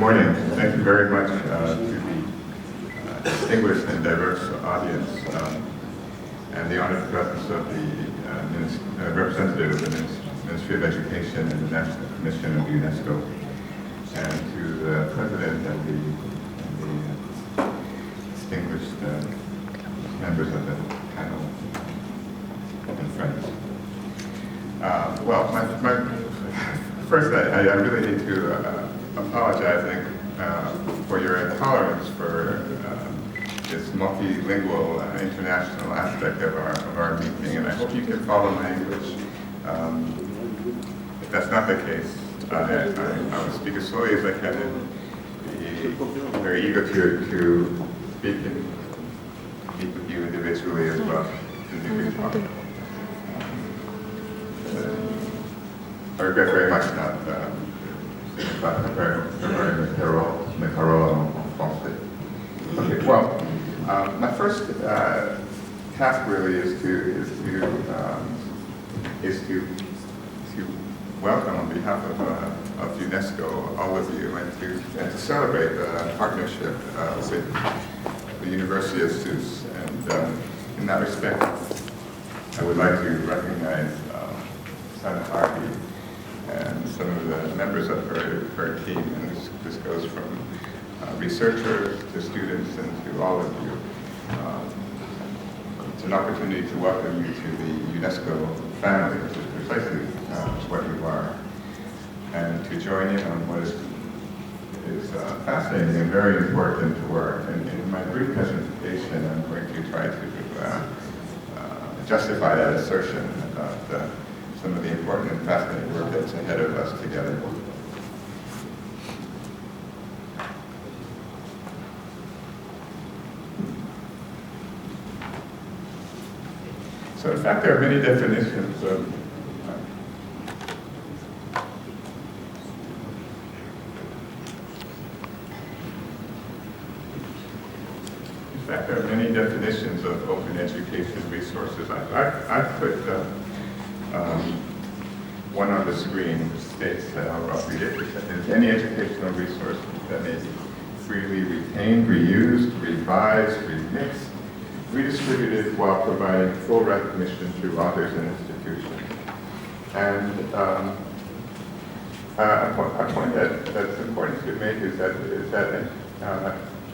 morning. Thank you very much to the distinguished and diverse audience and the honored presence of the representative of the Ministry of Education and the National Commission of UNESCO, and to the President and the distinguished members of the panel and friends. First, I really need to apologize for your intolerance for this multilingual international aspect of our meeting, and I hope you can follow my English. If that's not the case, I will speak as slowly as I can and be very eager to speak and meet with you individually as well. I regret very much not preparing the Carol en français. Okay, well, my first task really is to welcome on behalf of UNESCO all of you and to celebrate the partnership with the University of Sousse. And in that respect, I would like to recognize Sana Harvey and some of the members of her team, and this goes from researchers to students and to all of you. It's an opportunity to welcome you to the UNESCO family, which is precisely what you are, and to join in on what is fascinating and very important work. And in my brief presentation, I'm going to try to justify that assertion about some of the important and fascinating work that's ahead of us together. So in fact, there are many definitions of open education resources. I've put one on the screen which states that I'll read it. Is any educational resource that may be freely retained, reused, revised, remixed, redistributed while providing full recognition to authors and institutions. And a point that's important to make is that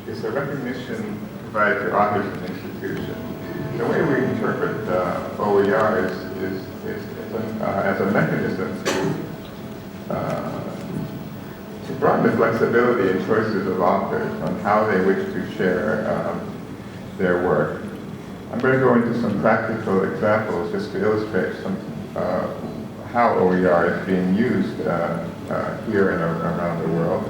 it's a recognition provided to authors and institutions. The way we interpret OER is as a mechanism to broaden the flexibility and choices of authors on how they wish to share their work. I'm going to go into some practical examples just to illustrate how OER is being used here and around the world.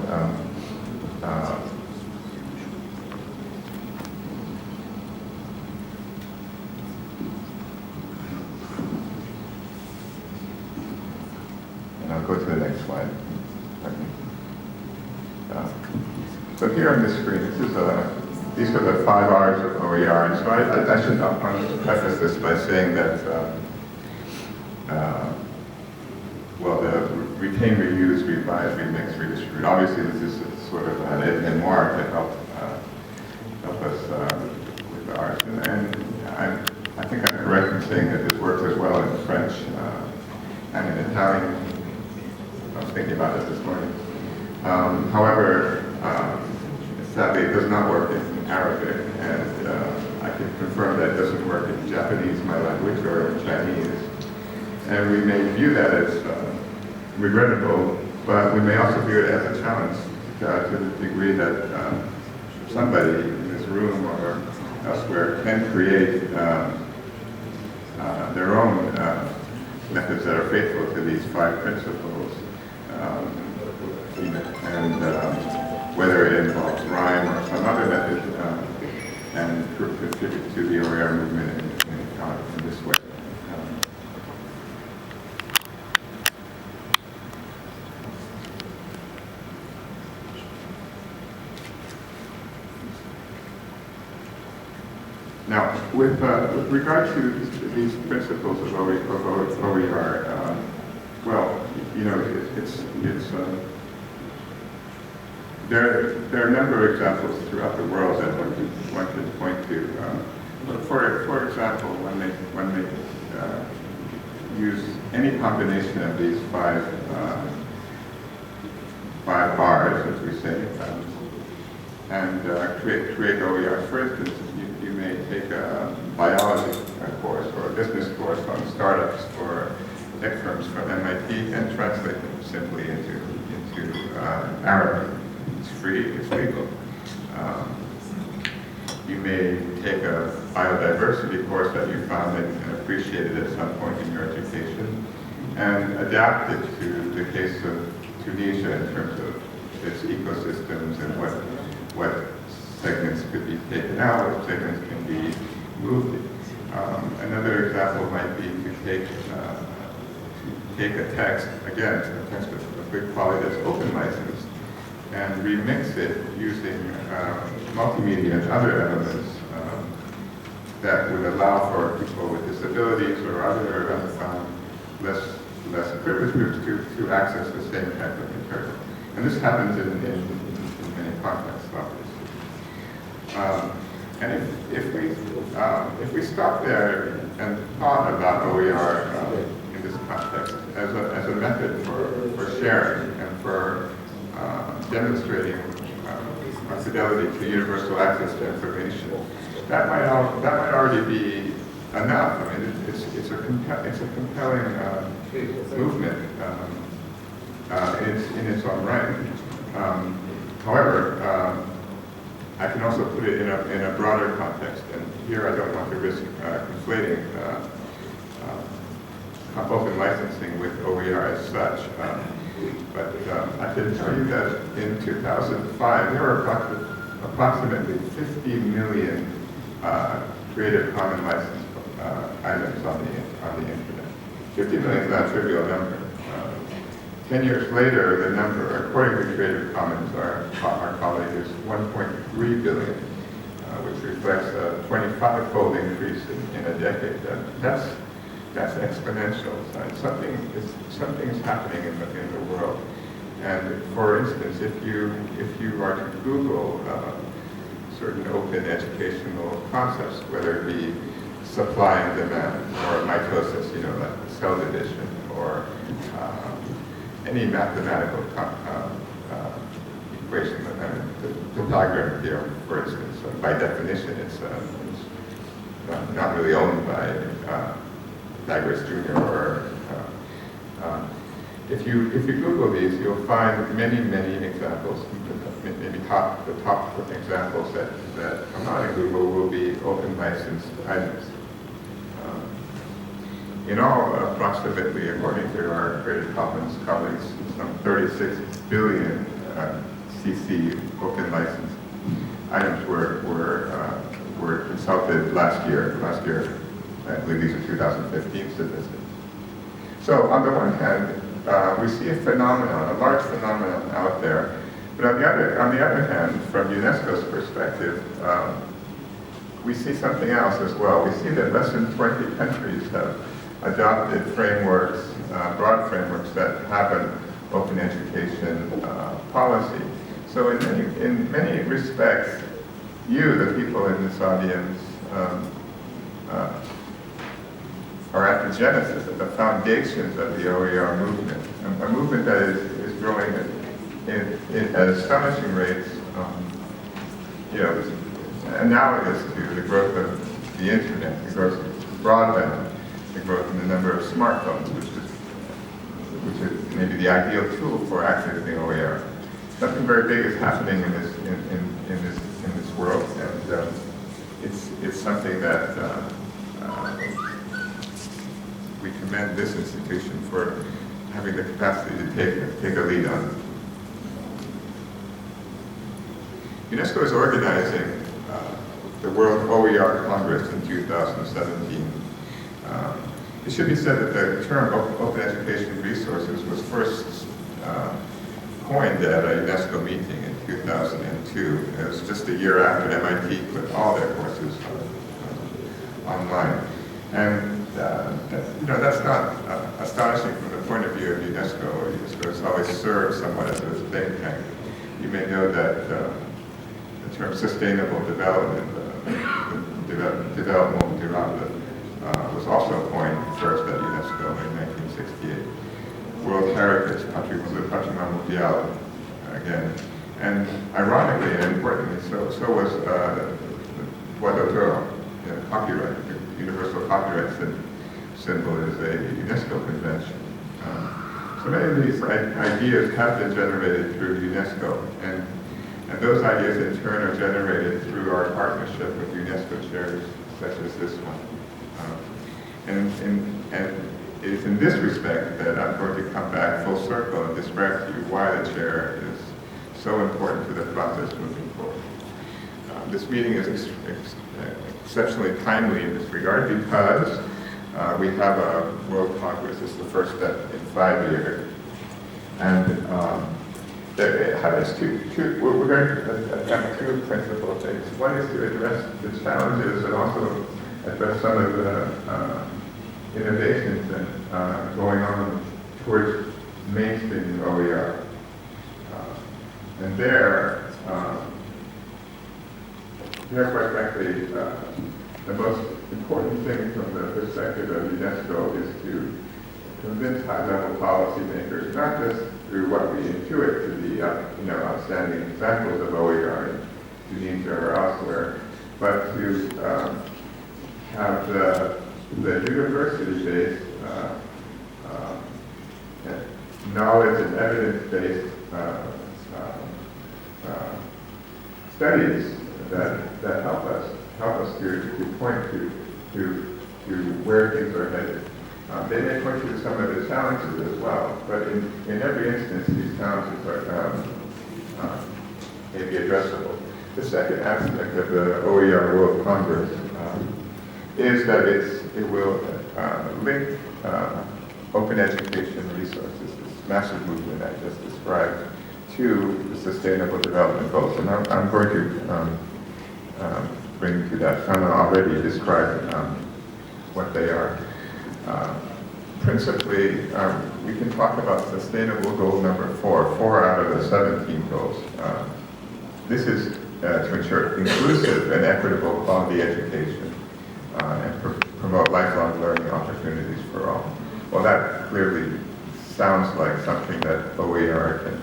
And I'll go to the next slide. So here on this screen, these are the 5 R's of OER. And so I should not preface this by saying that, well, the retain, reuse, revise, remix, redistribute. Obviously, this is sort of an aide-memoire to help us with the R's. And I think I'm correct in saying that this works as well in French and in Italian. I was thinking about it this morning. However, sadly, it does not work in Arabic, and I can confirm that it doesn't work in Japanese, my language, or in Chinese. And we may view that as regrettable, but we may also view it as a challenge to the degree that somebody in this room or elsewhere can create their own methods that are faithful to these 5 principles. And whether it involves rhyme or some other method, and contribute to the OER movement in this way. Now, with regard to these principles of OER, well, you know, it's there are a number of examples throughout the world that one can point to. For example, one may use any combination of these five R's, as we say, and create OER. For instance, you may take a biology course or a business course on startups or tech firms from MIT and translate them simply into Arabic. It's free, it's legal. You may take a biodiversity course that you found and appreciated at some point in your education and adapt it to the case of Tunisia in terms of its ecosystems and what segments could be taken out, what segments can be moved. Another example might be to take a text, again, a text of good quality that's open licensed, and remix it using multimedia and other elements that would allow for people with disabilities or other less privileged groups to access the same type of material. And this happens in many contexts, obviously. And if we stop there and thought about OER in this context as a method for sharing and for demonstrating our fidelity to universal access to information, that might already be enough. I mean, it's a compelling movement in its own right. However, I can also put it in a broader context, and here I don't want to risk conflating open licensing with OER as such. But I can tell you that in 2005, there were approximately 50 million Creative Commons license items on the internet. 50 million is not a trivial number. 10 years later, the number, according to Creative Commons, our colleague, is 1.3 billion, which reflects a 25-fold increase in a decade. That's exponential. Something is happening in the world. And for instance, if you are to Google certain open educational concepts, whether it be supply and demand or mitosis, like cell division, or any mathematical equation, the Pythagorean theorem, for instance, by definition, it's not really owned by Pythagoras Jr. or if you Google these, you'll find many examples. Maybe the top examples that come out in Google will be open licensed items. In all, approximately, according to our Creative Commons colleagues, some 36 billion CC open licensed items were consulted last year. I believe these are 2015 statistics. So on the one hand, we see a large phenomenon out there. But on the other hand, from UNESCO's perspective, we see something else as well. We see that less than 20 countries have adopted frameworks, broad frameworks that have an open education policy. So in many respects, you, the people in this audience, are at the genesis, at the foundations of the OER movement, a movement that is growing at astonishing rates, analogous to the growth of the internet, the growth of broadband, the growth in the number of smartphones, which is maybe the ideal tool for accessing OER. Something very big is happening in this world, and it's something that we commend this institution for having the capacity to take a lead on. UNESCO is organizing the World OER Congress in 2017. It should be said that the term open education resources was first coined at a UNESCO meeting in 2002. It was just a year after MIT put all their courses online. And that's not astonishing from the point of view of UNESCO. UNESCO has always served somewhat as a think tank. You may know that the term sustainable development, development durable, was also coined first at UNESCO in 1968. World Heritage, Patrimoine Mondial, again. And ironically and importantly, so was droit d'auteur, copyright, the universal copyright symbol is a UNESCO convention. So many of these ideas have been generated through UNESCO, and those ideas in turn are generated through our partnership with UNESCO chairs such as this one. And it is in this respect that I'm going to come back full circle and describe to you why the chair is so important to the process moving forward. This meeting is exceptionally timely in this regard because we have a World Congress. This is the first step in 5 years. And it has we're going to attempt two principal things. One is to address the challenges and also address some of the innovations that going on towards mainstreaming OER. And there, quite frankly, the most important thing from the perspective of UNESCO is to convince high-level policymakers, not just through what we intuit to be, outstanding examples of OER in Tunisia or elsewhere, but to have the university-based knowledge and evidence-based studies that help us to point to where things are headed. They may point to some of the challenges as well, but in every instance, these challenges may be addressable. The second aspect of the OER World Congress is that it will link open education resources, this massive movement I just described, to the Sustainable Development Goals. And I'm going to bring to that. I'm already described what they are. Principally, we can talk about sustainable goal number 4 out of the 17 goals. This is to ensure inclusive and equitable quality education and promote lifelong learning opportunities for all. Well, that clearly sounds like something that OER can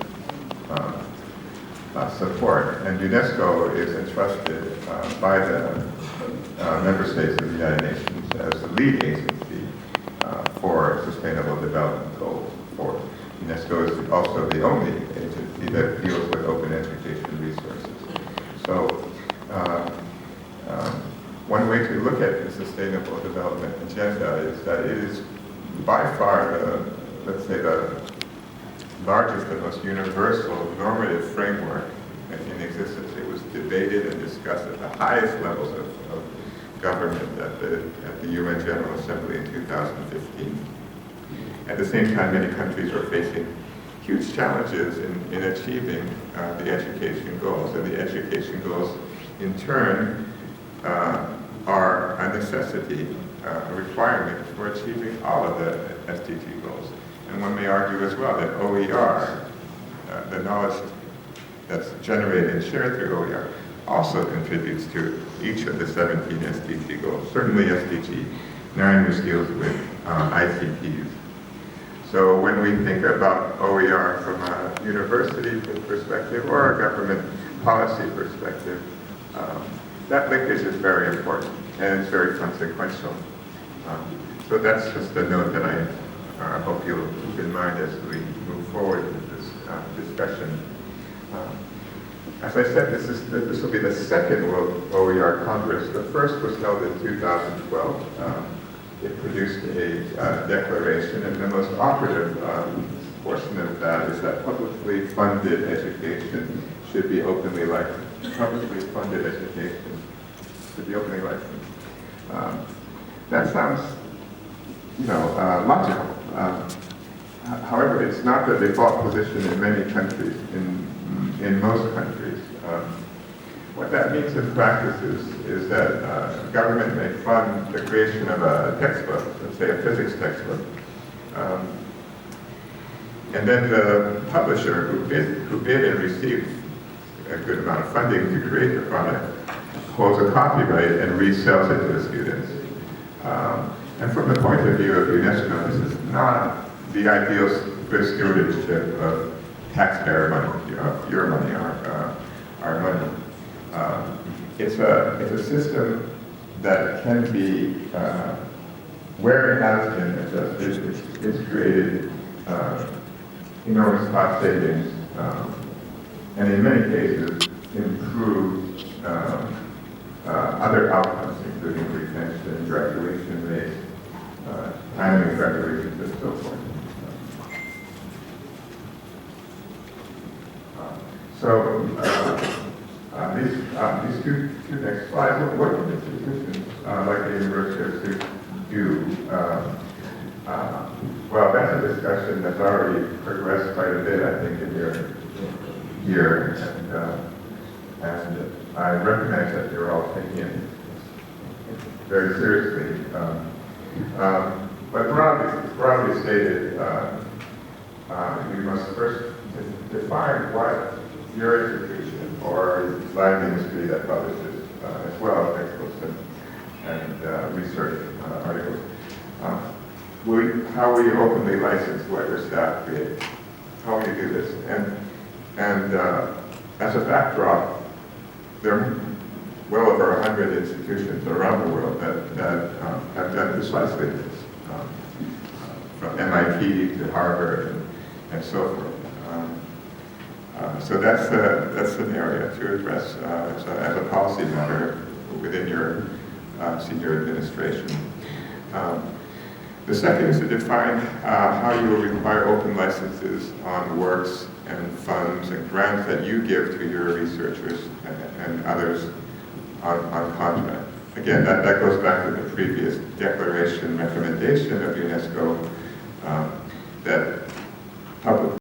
support, and UNESCO is entrusted by the member states of the United Nations as the lead agency for Sustainable Development Goals. UNESCO is also the only agency that deals with open education resources. So one way to look at the Sustainable Development Agenda is that it is by far let's say the largest and most universal normative framework in existence. It was debated and discussed at the highest levels of government at the UN General Assembly in 2015. At the same time, many countries are facing huge challenges in achieving the education goals, and the education goals in turn are a necessity, a requirement for achieving all of the SDG goals. And one may argue as well that OER, the knowledge that's generated and shared through OER, also contributes to each of the 17 SDG goals, certainly SDG 9, which deals with ICTs. So when we think about OER from a university perspective or a government policy perspective, that linkage is very important and it's very consequential. So that's just a note that I hope you'll keep in mind as we move forward with this discussion. As I said, this will be the second World OER Congress. The first was held in 2012. It produced a declaration, and the most operative portion of that is that publicly funded education should be openly licensed. Publicly funded education should be openly licensed. That sounds, logical. However, it's not the default position in many countries, in most countries. What that means in practice is that government may fund the creation of a textbook, let's say a physics textbook, and then the publisher who bid and received a good amount of funding to create the product, holds a copyright and resells it to the students. And from the point of view of UNESCO, this is not the ideal good stewardship of taxpayer money, your money, our money. It's a system that can be, where it has been adjusted, it's created enormous cost savings, and in many cases improved other outcomes, including retention, graduation rates, timing of graduation, and so forth. These two next slides, what can institutions like the University of Sousse do? Well, that's a discussion that's already progressed quite a bit, I think, in your year, and I recognize that you're all taking it very seriously. But broadly stated, you must first define what your institution or design industry that publishes as well textbooks and research articles. How will you openly license what your staff create? How will you do this? And as a backdrop, there are well over 100 institutions around the world that have done precisely this, from MIT to Harvard and so forth. So that's an area to address as a policy matter within your senior administration. The second is to define how you will require open licenses on works and funds and grants that you give to your researchers and others on contract. Again, that goes back to the previous declaration recommendation of UNESCO that public